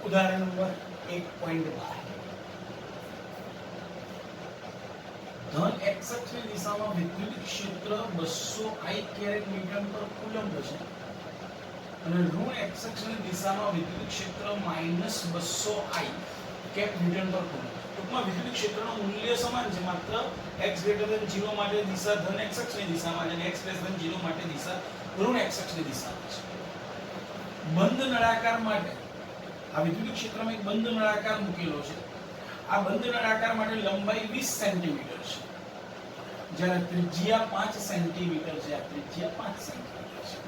उदाहरण नंबर 1.12 धन x अक्षની દિશામાં વિદ્યુત ક્ષેત્ર 200 I કેરેટ ન્યૂટન પર કુલમ્બ છે અને ઋણ x અક્ષની દિશામાં વિદ્યુત ક્ષેત્ર -200 I કેપ ન્યૂટન પર કુલમ્બ. ટૂંકમાં વિદ્યુત ક્ષેત્રનું મૂલ્ય સમાન છે, માત્ર x > 0 માટે દિશા ધન x અક્ષની દિશામાં અને x < 0 માટે દિશા ઋણ x અક્ષની દિશામાં છે. બંધ નળાકાર માટે આ વિદ્યુત ક્ષેત્રમાં એક બંધ નળાકાર મૂકેલો છે. આ બંધ નળાકાર માટે લંબાઈ 20 સેન્ટીમીટર છે, જ્યારે ત્રિજ્યા 5 સેન્ટીમીટર છે. આ ત્રિજ્યા 5 સેન્ટીમીટર છે.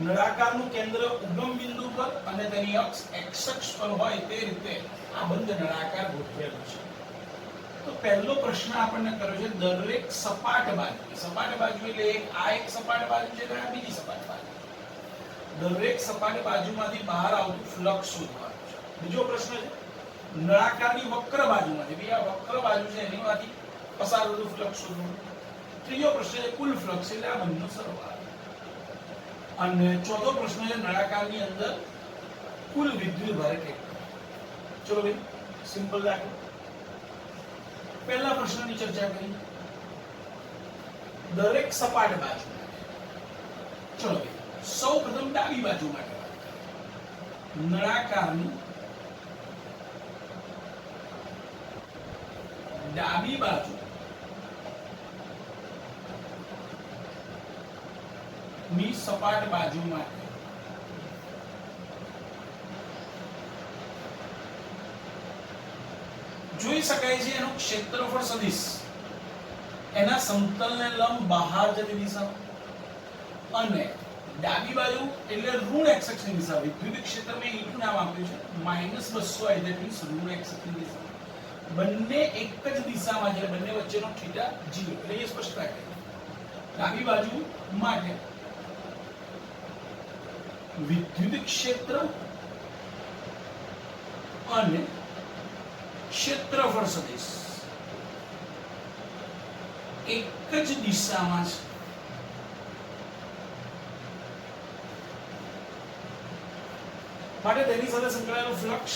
નળાકારનું કેન્દ્ર ઉગમ બિંદુ પર અને તેની અક્ષ x અક્ષ પર હોય તે રીતે આ બંધ નળાકાર ગોઠવેલો છે. તો પહેલો પ્રશ્ન આપણને કર્યો છે દરેક સપાટ બાજુ એટલે એક સપાટ બાજુ છે અને બીજી સપાટ બાજુ. દરેક સપાટ બાજુમાંથી બહાર આવતું ફ્લક્સ શોધવાનું છે. બીજો પ્રશ્ન છે નળાકારની વક્ર બાજુમાંથી, બે આ વક્ર બાજુ છે એનીમાંથી પસાર થતું ફ્લક્સ શોધવાનું. ત્રીજો પ્રશ્ન છે કુલ ફ્લક્સ એટલે આ બંનેનો સરવાળો. અને ચોથો પ્રશ્ન છે નળાકારની અંદર કુલ વિદ્યુત ભાર કેટલો. ચલો ભાઈ સિમ્પલ રાખો. પહેલા પ્રશ્નની ચર્ચા કરી દરેક સપાટ બાજુ માટે. ચલો ભાઈ સૌપ્રથમ ડાબી બાજુ માટે વાત કરીએ. નળાકારની ડાબી બાજુ ની સપાટ બાજુ માટે જોઈ શકાય છે એનું ક્ષેત્રફળ સદિશ એના સમતલને લંબ બહાર જતી દિશામાં અને ડાબી બાજુ એટલે ઋણ x અક્ષની દિશા. વિદ્યુત ક્ષેત્રમાં ઈટુ નામ આપ્યું છે -200 I that means ઋણ x અક્ષની દિશા. બંને એક જ દિશામાં છે, બંને વચ્ચેનો θ 0 એટલે એ સ્પષ્ટ થાય. ડાબી બાજુ માટે વિદ્યુત ક્ષેત્ર અને ક્ષેત્રફળ સદિશ એક જ દિશામાં છે. માટે તેની સાથે સંકળાયેલો ફ્લક્સ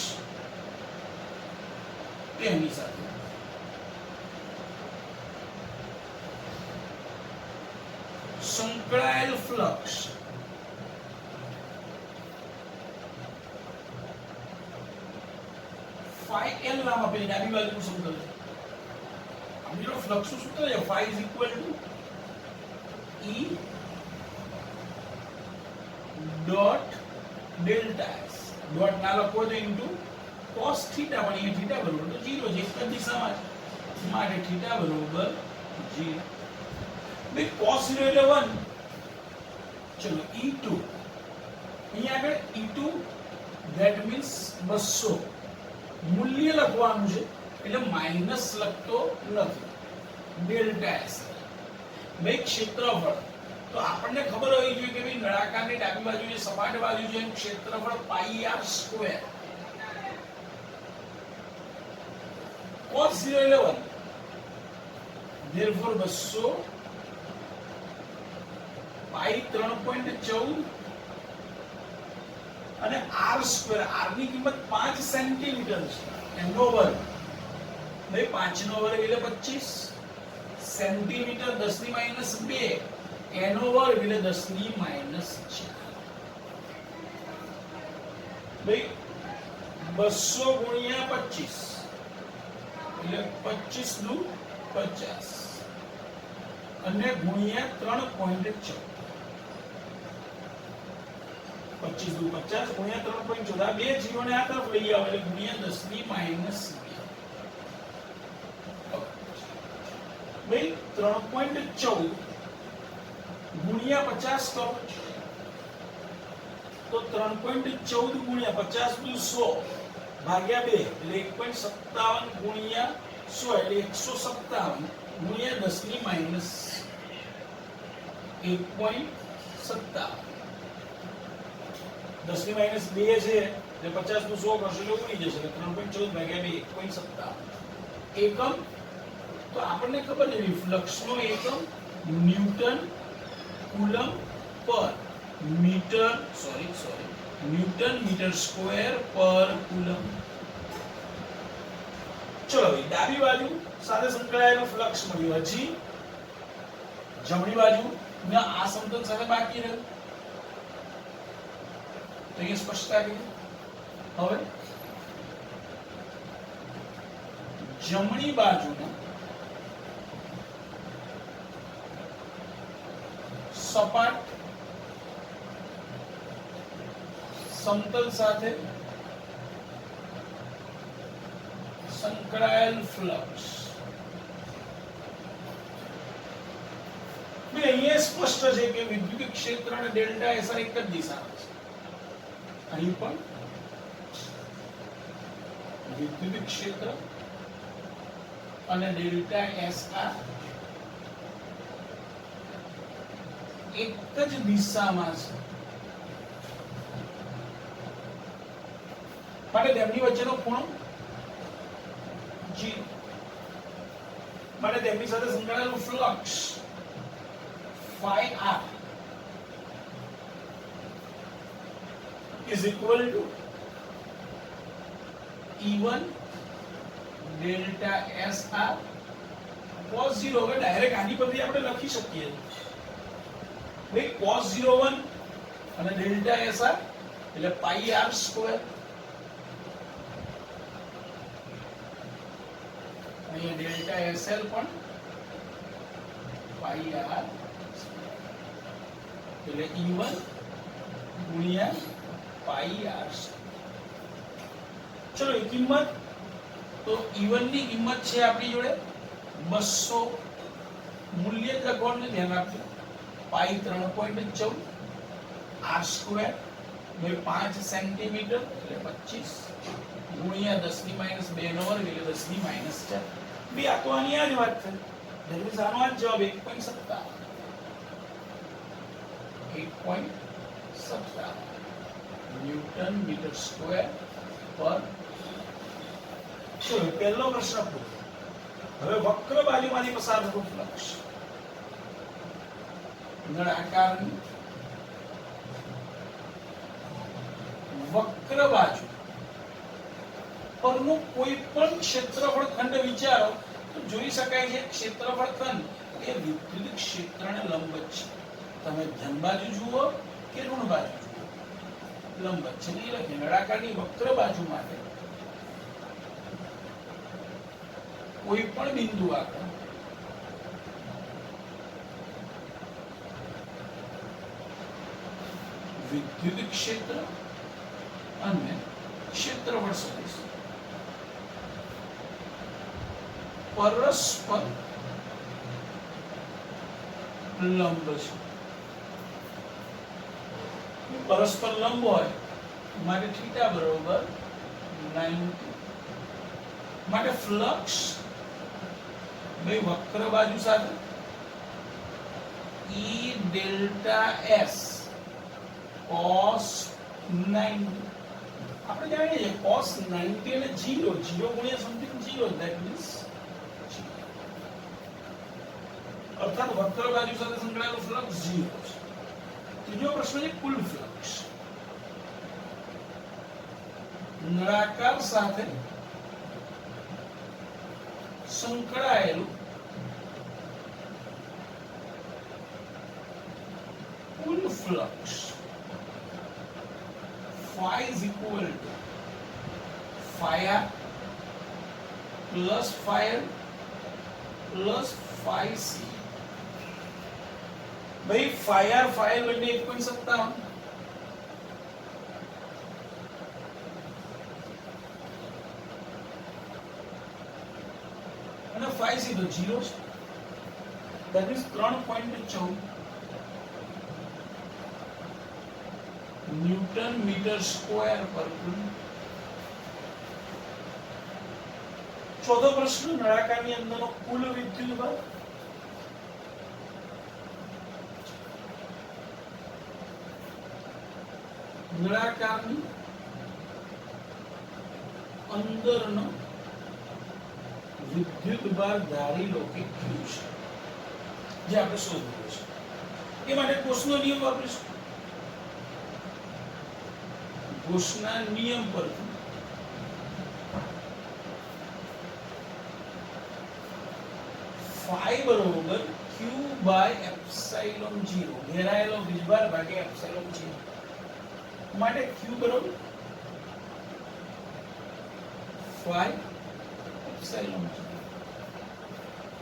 તેની સાથે સંકળાયેલ ફ્લક્સ phi l નામ આપેલી ડાબી બાજુનું સમતલ છે. આમનો ફ્લક્સનું સૂત્ર છે phi = E dot delta s dot ના લખો તો ઇન્ટુ cos થીટા, પણ અહીંયા થીટા બરોબર તો 0 છે, એક જ દિશામાં છે માટે થીટા બરોબર 0. બે cos 0 એટલે 1. ચલો E2 અહીંયા આગળ E2 that means 200 મૂલ્ય લખવાનું છે એટલે માઈનસ લખતો નથી. ડેલ્ટા s બે ક્ષેત્રફળ તો આપણને ખબર હોવી જોઈએ કે ભાઈ નળાકારની ડાબી બાજુ જે સપાટ બાજુ છે એનું ક્ષેત્રફળ πr². cos 0 એટલે 1 therefore 200 પાઈ 3.14 અને r² r ની કિંમત 5 સેન્ટીમીટર છે એનો વર્ગ ભાઈ 5 નો વર્ગ એટલે 25 સેન્ટીમીટર 10 ની -2 એનો વર્ગ એટલે 10 ની -4 ભાઈ 200 ગુણ્યા 25 એટલે 25 નું 50 અને ગુણ્યા 3.14 25 દુ 50 ગુણ્યા 3.14 આ બે જીરોને આ તરફ લઈ આવો એટલે ગુણ્યા 10 ની -2 ભાઈ 3.14 ગુણ્યા 50 કરો તો 3.14 ગુણ્યા 50 દુ 100 ભાગ્યા 2 એટલે 1.57 ગુણ્યા 100 એટલે 157 ગુણ્યા 10 ની -1.57 10 ની -2 છે એટલે 50 નું 100 કરશો એટલે ઉડી જશે. 3.14 ભાગ્યા 2 1.57 એકમ. તો આપણને ખબર છે ફ્લક્સનો એકમ ન્યૂટન કુલમ પર મીટર ન્યૂટન મીટર સ્ક્વેર પર કુલમ. ચલો ભાઈ ડાબી બાજુ સાથે સંકળાયેલો ફ્લક્સ મળ્યો. હજી જમણી બાજુ ના આ સમતલ સાથે બાકી રહ્યું. તો એ સ્પષ્ટતા કરી. હવે જમણી બાજુના સપાટ સમતલ સાથે સંકળાયેલ ફ્લક્સ. અહીંયા સ્પષ્ટ છે કે વિદ્યુત ક્ષેત્ર અને ડેલ્ટા એસ એક જ દિશામાં છે. અહીં પણ વિદ્યુત ક્ષેત્ર અને ડેલ્ટા એસ એક જ દિશામાં છે. માટે તેમની વચ્ચેનો ખૂણો 0. માટે તેમની સાથે સંકળાયેલું flux phi r is equal to E1 delta SR cos 0. હવે ડાયરેક્ટ આની પરથી આપણે લખી શકીએ ભાઈ cos 01 અને delta SR એટલે pi r સ્ક્વેર. અહીંયા delta SL પણ pi r એટલે E1 ગુણ્યા પાઈ r. ચલો એ કિંમત તો E1 ની કિંમત છે આપણી જોડે 200. મૂલ્ય જ લખવાનું ધ્યાન રાખજો. પાઈ 3.14 r સ્ક્વેર ભાઈ 5 સેન્ટીમીટર એટલે 25 ગુણ્યા 10 ની -2 નો વર્ગ એટલે 10 ની -4. બી આ તો આની આ જ વાત છે. એટલે આનો આ જવાબ 1.57 ન્યૂટન મીટર સ્ક્વેર પર. ચલો પહેલો પ્રશ્ન પૂરો. હવે વક્ર બાજુમાંથી પસાર થતો ફ્લક્સ નળાકારની વક્ર બાજુ પરનું કોઈ પણ ક્ષેત્રફળ ખંડ વિચારો તો જોઈ શકાય છે ક્ષેત્રફળ ખંડ એ વિદ્યુત ક્ષેત્રને લંબ છે. તમે ધન બાજુ જુઓ કે ઋણ બાજુ જુઓ લંબ છે. નહીં લખી નળાકારની વક્ર બાજુ માટે કોઈ પણ બિંદુ આગળ વિદ્યુત ક્ષેત્ર અને ક્ષેત્રફળ સદિશ પરસ્પર લંબ છે. પરસ્પર લંબ હોય માટે થીટા બરોબર 90. માટે ફ્લક્સ બે વક્ર બાજુ સાથે E ડેલ્ટા S cos 90. આપણે જાણીએ છીએ cos 90 એટલે 0 ગુણ્યા સમથિંગ 0 that means અર્થાત વક્ર બાજુ સાથે સંકળાયેલો ફ્લક્સ 0 છે. ત્રીજો પ્રશ્ન છે કુલ ફ્લક્સ. નળાકાર સાથે સંકળાયેલું કુલ flux phi is equal to phi r plus phi l plus phi c. भाई phi r phi l બંને 1.57 અને phi c તો 0 છે. that is 3.14 newton metre square પર કુલમ. ચોથો પ્રશ્ન નળાકારની અંદરનો કુલ વિદ્યુત બળ. નળાકારની અંદરનો વિદ્યુત ભાર ધારી લો કે Q છે જે આપણે શોધવું છે. એ માટે કોસનો નિયમ વાપરીશું. ગોસના નિયમ પરથી phi બરોબર q બાય એપ્સિલોન 0 ઘેરાયેલો વીજભાર ભાગ્યા એપ્સિલોન 0 માટે q બરોબર phi એપ્સિલોન 0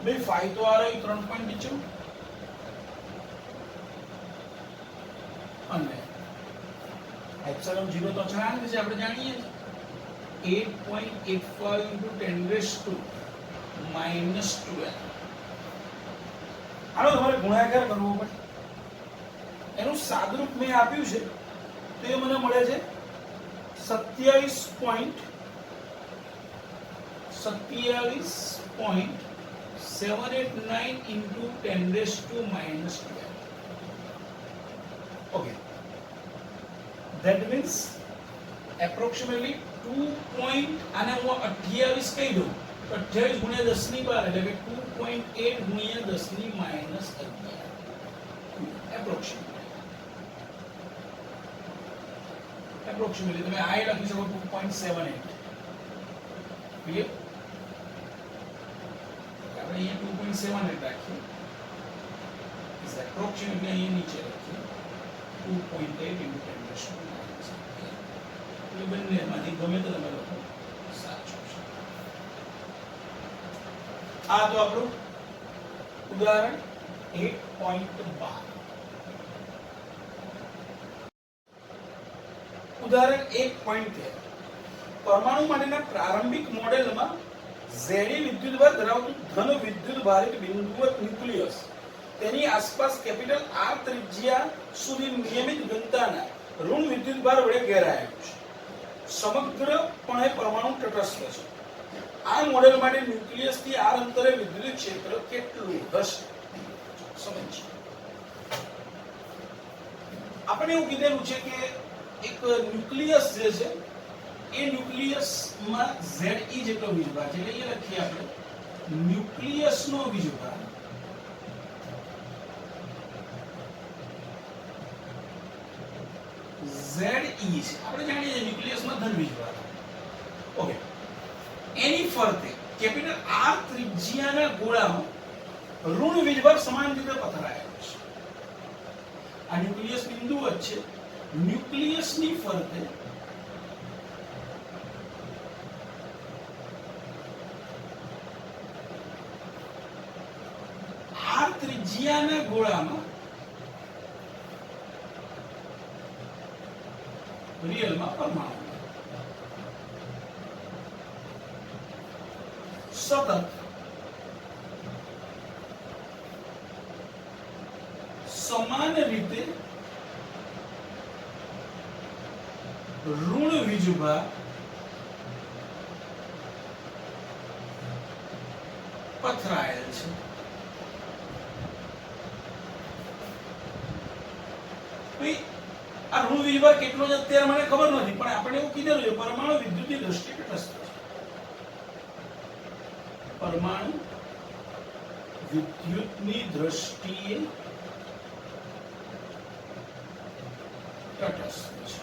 ભાઈ phi તો આ રહ્યું 3.94 અને એપ્સિલોન 0 તો અચળાંક છે આપણે જાણીએ છીએ 8.85 into 10 raised to -12 આનો તમારે ગુણાકાર કરવો પડે એનું સાદરૂપ મેં આપ્યું છે તો એ મને મળે છે 27.789 into 10 raised to -12. Okay, that means approximately 2. આને હું 28 કહી દઉં તો 28 ગુણ્યા 10 ની પાવર એટલે કે 2.8 ગુણ્યા 10 ની -11 approximately તમે આ લખી શકો 2.78 ક્લિયર આપણે અહીંયા 2.78 રાખીએ is approximately અહીંયા નીચે રાખીએ 2.8 into 10 raised to -11 એ બંનેમાંથી ગમે તે તમે લખો સાચું છે આ તો આપણું ઉદાહરણ 8.12 ઉદાહરણ 1.13 પરમાણુ માટેના પ્રારંભિક મોડેલમાં ઝેડી વિદ્યુતભાર ધરાવતું ધન વિદ્યુતભારિત બિંદુવત ન્યુક્લિયસ તેની આસપાસ કેપિટલ R ત્રિજ્યા સુધી નિયમિત ઘનતાના ઋણ વિદ્યુતભાર વડે ઘેરાયેલું છે સમગ્રપણે પરમાણુ તટસ્થ છે આ મોડેલ માટે ન્યુક્લિયસથી R અંતરે વિદ્યુત ક્ષેત્ર કેટલું હશે સમજીએ આપણે એવું કીધેલું છે કે એક ન્યુક્લિયસ જે છે એ ન્યુક્લિયસમાં Ze જેટલો વીજભાર છે એટલે એ લખીએ આપણે ન્યુક્લિયસનો વીજભાર Ze છે આપણે જાણીએ છીએ ન્યુક્લિયસમાં ધન વીજભાર ઓકે એની ફરતે કેપિટલ R ત્રિજ્યાના ગોળામાં ઋણ વીજભાર સમાન રીતે પથરાયેલો છે આ ન્યુક્લિયસ બિંદુવત છે ન્યુક્લિયસની ફરતે R ત્રિજ્યાના ગોળામાં રિયલમાં પરમાણુ સતત સમાન રીતે ઋણ વીજભાર પથરાયેલ છે આ ઋણ વીજભાર કેટલો છે અત્યારે મને ખબર નથી પણ આપણે એવું કીધેલું છે પરમાણુ વિદ્યુતની દ્રષ્ટિએ તટસ્થ છે પરમાણુ વિદ્યુતની દ્રષ્ટિએ તટસ્થ છે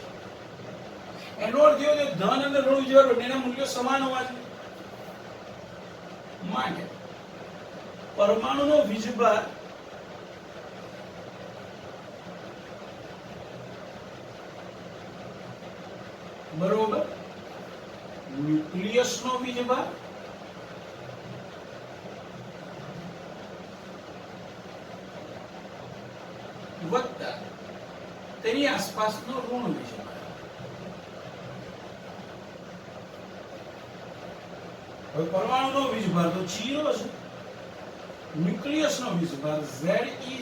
એનો અર્થ એવો કે ધન અને ઋણ વીજભાર બંનેના મૂલ્યો સમાન હોવા જોઈએ માટે પરમાણુનો વીજભાર બરોબર ન્યુક્લિયસનો વીજભાર વત્તા તેની આસપાસનો ઋણ વીજભાર હવે પરમાણુનો વીજભાર તો 0 છે ન્યુક્લિયસનો વીજભાર Ze છે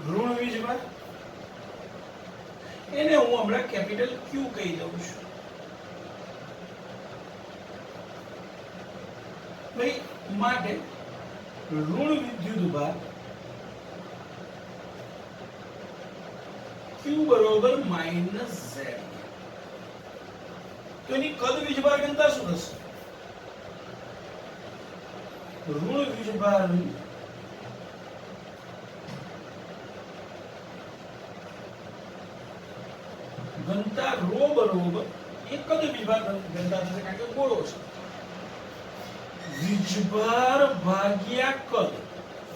ઋણ વીજભાર એને હું હમણાં કેપિટલ Q કહી દઉં છું ભાઈ માટે ઋણ વિદ્યુતભાર Q બરોબર -Z તો એની કદ વીજભાર ઘનતા શું થશે ઋણ વીજભાર ઘનતા રો બરોબર એક જ વિભાગ ઘનતા થશે કારણ કે ગોળો છે વીજભાર ભાગ્યા કદ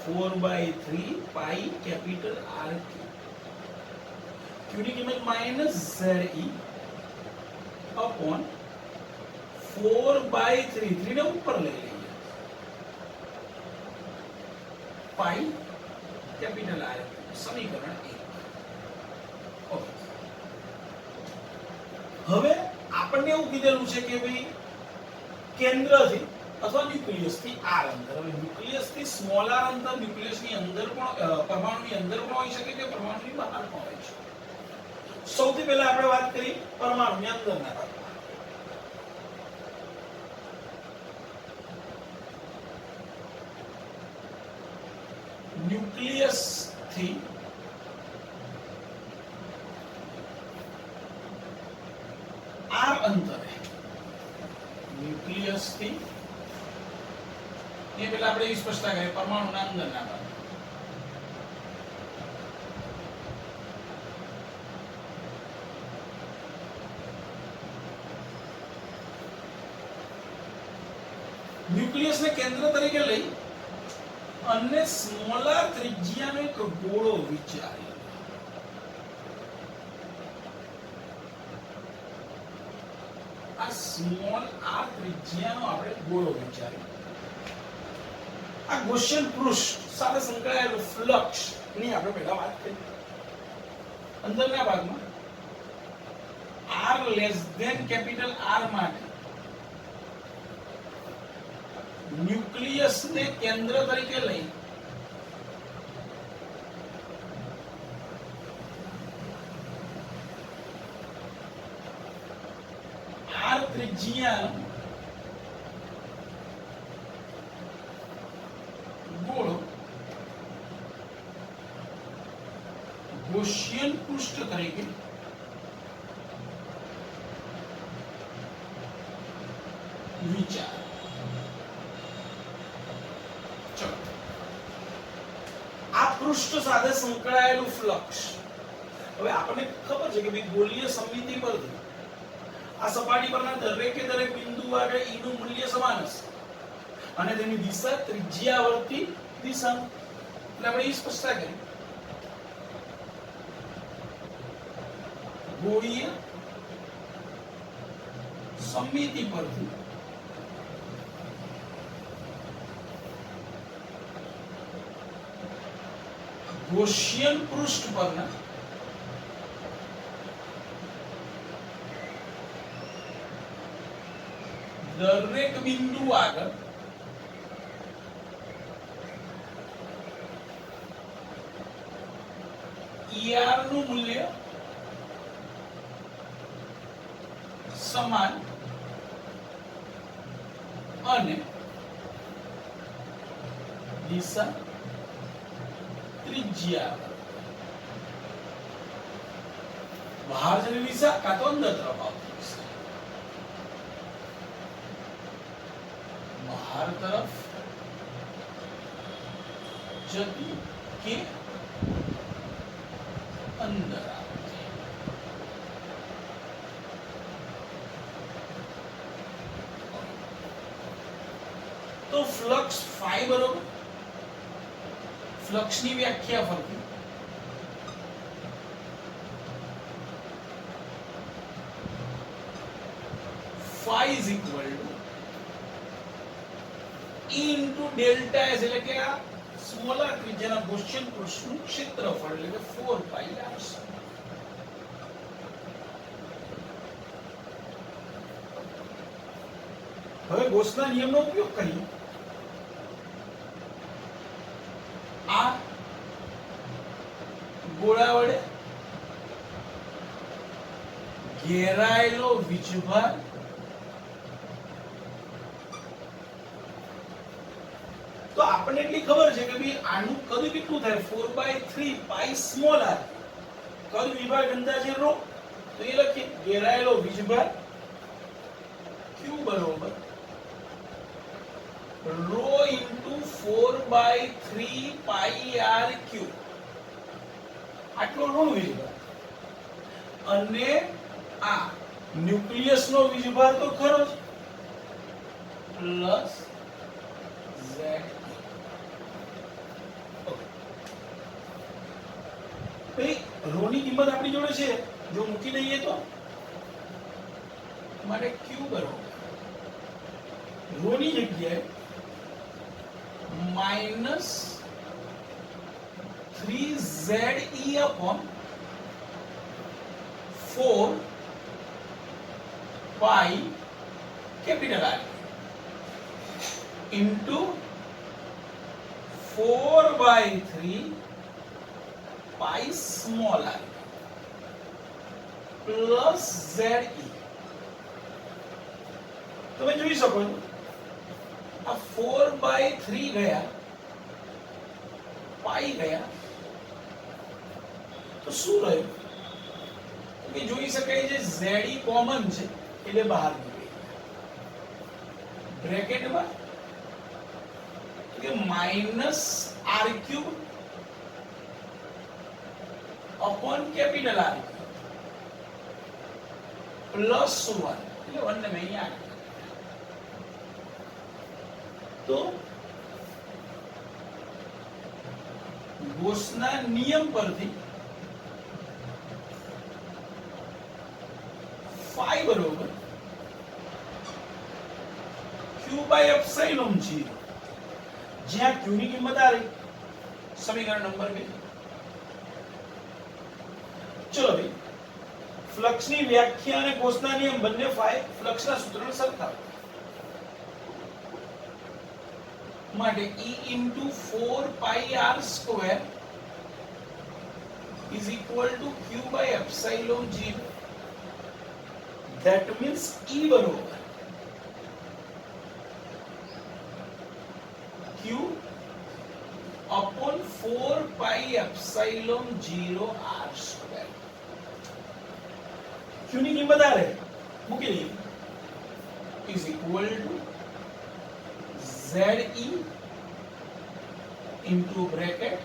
4/3 પાઈ કેપિટલ R Q ની કિંમત -ZE अपॉन 4/3 3 ને ઉપર લઈ લઈએ પાઈ કેપિટલ R સમીકરણ 1 ઓકે હવે આપણને એવું કીધેલું છે કે ભાઈ કેન્દ્રથી અથવા ન્યુક્લિયસ થી r અંતર હવે ન્યુક્લિયસ થી સ્મોલ r અંતર ન્યુક્લિયસ ની અંદર પણ પરમાણુની અંદર પણ હોઈ શકે કે પરમાણુની બહાર પણ હોઈ શકે સૌથી પહેલા આપણે વાત કરી પરમાણુની અંદરના ભાગમાં ન્યુક્લિયસ થી r અંતરે ન્યુક્લિયસ થી ये पहले આપણે સ્પષ્ટતા કરીએ પરમાણુના અંદરના ભાગ ન્યુક્લિયસ ને કેન્દ્ર તરીકે લઈ અને સ્મોલર ત્રિજ્યાનો એક ગોળો વિચારી આ સ્મોલ r ત્રિજ્યાનો આપણે ગોળો વિચારી આ ગૌસિયન પૃષ્ઠ સાથે સંકળાયેલું ફ્લક્સ ની આપણે પહેલા વાત કરી અંદરના ભાગમાં r less than capital R માટે ન્યુક્લિયસ ને કેન્દ્ર તરીકે લઈ r ત્રિજ્યાનો ગોળો ગૌસિયન પૃષ્ઠ તરીકે વિચાર ચલો આ પૃષ્ઠ સાથે સંકળાયેલું ફ્લક્સ હવે આપણને ખબર છે કે ભાઈ ગોળીય સમમિતિ પરથી આ સપાટી પરના દરેકે દરેક બિંદુ આગળ E નું મૂલ્ય સમાન હશે અને તેની દિશા ત્રિજ્યાવર્તી દિશા એટલે આપણે એ સ્પષ્ટતા કરી ગોળીય સમમિતિ પરથી ગૌસિયન પૃષ્ઠ પરના દરેક બિંદુ આગળ ER નું મૂલ્ય સમાન અને દિશા ત્રિજ્યા બહાર જતી દિશા કાં તો અંદર તરફ આવતી દિશા બહાર તરફ જતી કે અંદર આવતી તો ફ્લક્સ ફાઈ બરોબર ફ્લક્સ ની વ્યાખ્યા ફરતી phi is equal to E into delta S એટલે કે આ સ્મોલર ત્રિજ્યાના ગૌસિયન પૃષ્ઠનું ક્ષેત્રફળ એટલે કે 4 pi r હવે ગૌસના નિયમનો ઉપયોગ કરીએ આ ગોળા વડે ઘેરાયેલો વીજભાર તો આપણને એટલી ખબર છે કે ભાઈ આનું કદ કેટલું થાય 4/3 પાઈ સ્મોલ r કદ વિભાગ અંદાજે ρ તો એ લખીએ ઘેરાયેલો વીજભાર q બરોબર ρ into 4/3 પાઈ r q આટલો ઋણ વીજભાર અને આ ન્યુક્લિયસ નો વીજભાર તો ખરો જ પ્લસ Z ભાઈ રો ની કિંમત આપણી જોડે છે જો મૂકી દઈએ તો માટે Q બરોબર રો ની જગ્યાએ minus 3ZE upon 4 pi capital R into 4 by 3 pi small r plus ZE. તમે જોઈ શકો છો આ 4 by 3 ગયા પાઈ ગયા તો શું રહ્યું કે જોઈ શકાય છે ZE કોમન છે એટલે બહાર નીકળી બ્રેકેટમાં કે minus r cube upon capital R plus 1 એટલે 1 ને મેં અહીંયા તો ગોસના નિયમ પરથી phi બરોબર q by epsilon 0 જ્યાં q ની કિંમત આ રહી સમીકરણ નંબર 2 ચલો ભાઈ ફ્લક્સ ની વ્યાખ્યા અને ગોસના નિયમ બંને ફ્લક્સ ના સૂત્રને સરખાવો માટે E into 4 pi r square is equal to q by epsilon 0 that means E बरोबर q upon 4 pi epsilon 0 r square q ની કિંમત આ રહે મૂકી દઈએ is equal to ZE into bracket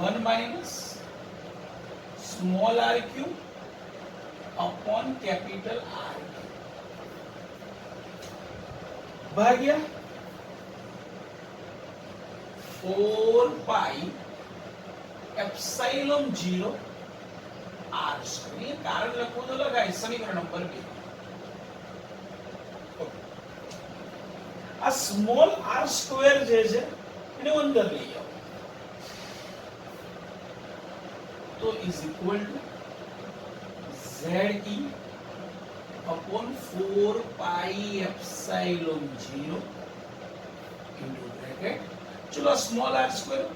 1 minus small r cube upon capital R Bhagya 4 pi epsilon 0 r square ये कारण लखो तो लगाए समीकरण नंबर 2 આ સ્મોલ r સ્ક્વેર જે છે એને અંદર લઈ આવો તો is equal to ZE upon 4 pi epsilon 0 into bracket चलो स्मॉल r स्क्वायर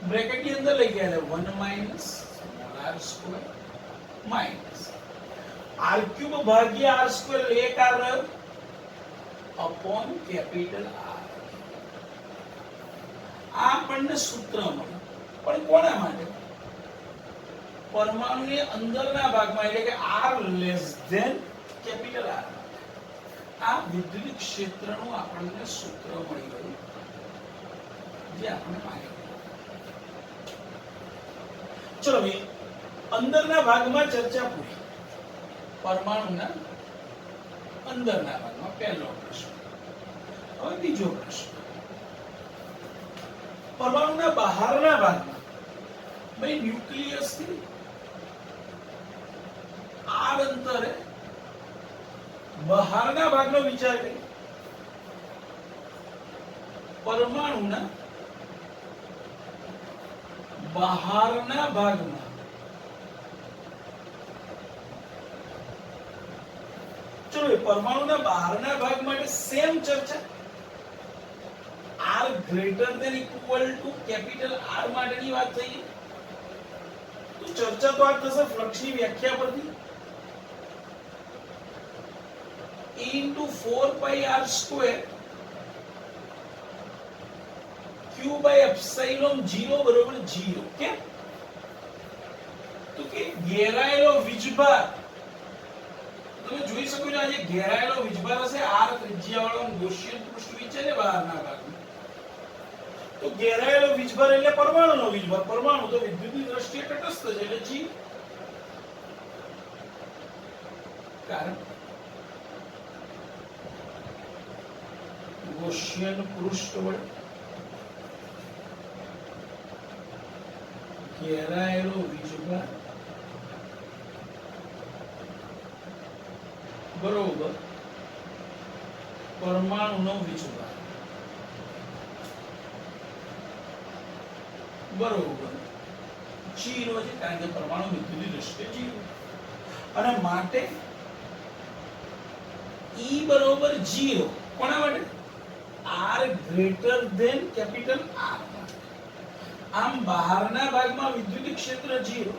ब्रैकेट के अंदर लेके आए 1 minus small r square minus r cube भाग्य r स्क्वायर एक आ रहा अपॉन कैपिटल R આ આપણને સૂત્ર મળ્યું પણ કોના માટે પરમાણુની અંદરના ભાગમાં એટલે કે r less than capital R આ વિદ્યુત ક્ષેત્રનું આપણને સૂત્ર મળી ગયું જે આપણે માન્યું ચલો ભાઈ અંદરના ભાગમાં ચર્ચા પૂરી પરમાણુના અંદરના ભાગમાં પહેલો પ્રશ્ન હવે બીજો પ્રશ્ન પરમાણુના બહારના ભાગમાં ભાઈ ન્યુક્લિયસ થી r અંતરે બહારના ભાગનો વિચાર કરીએ પરમાણુના બહારના ભાગમાં ચલો પરમાણુના બહારના ભાગ માટે સેમ ચર્ચા r greater than equal to capital R માટેની વાત થઈ તો ચર્ચા તો આ થશે ફ્લક્સની વ્યાખ્યા પરથી E into 4 pi r square q by epsilon 0 બરોબર 0 કેમ તો કે ઘેરાયેલો વીજભાર તમે જોઈ શકો છો આ જે ઘેરાયેલો વીજભાર હશે r ત્રિજ્યાવાળો ગૌસિયન પૃષ્ઠ છે ને બહારના ભાગમાં તો ઘેરાયેલો વીજભાર એટલે પરમાણુનો વીજભાર પરમાણુ તો વિદ્યુતની દ્રષ્ટિએ તટસ્થ છે એટલે g કારણ ગૌસિયન પૃષ્ઠ વડે ઘેરાયેલો વીજભાર બરોબર પરમાણુનો વીજભાર બરોબર 0 છે, કારણ કે પરમાણુ વિદ્યુતની દ્રષ્ટિએ 0 અને માટે E બરોબર 0 કોના માટે R greater than capital R માટે. આમ બહારના ભાગમાં વિદ્યુત ક્ષેત્ર 0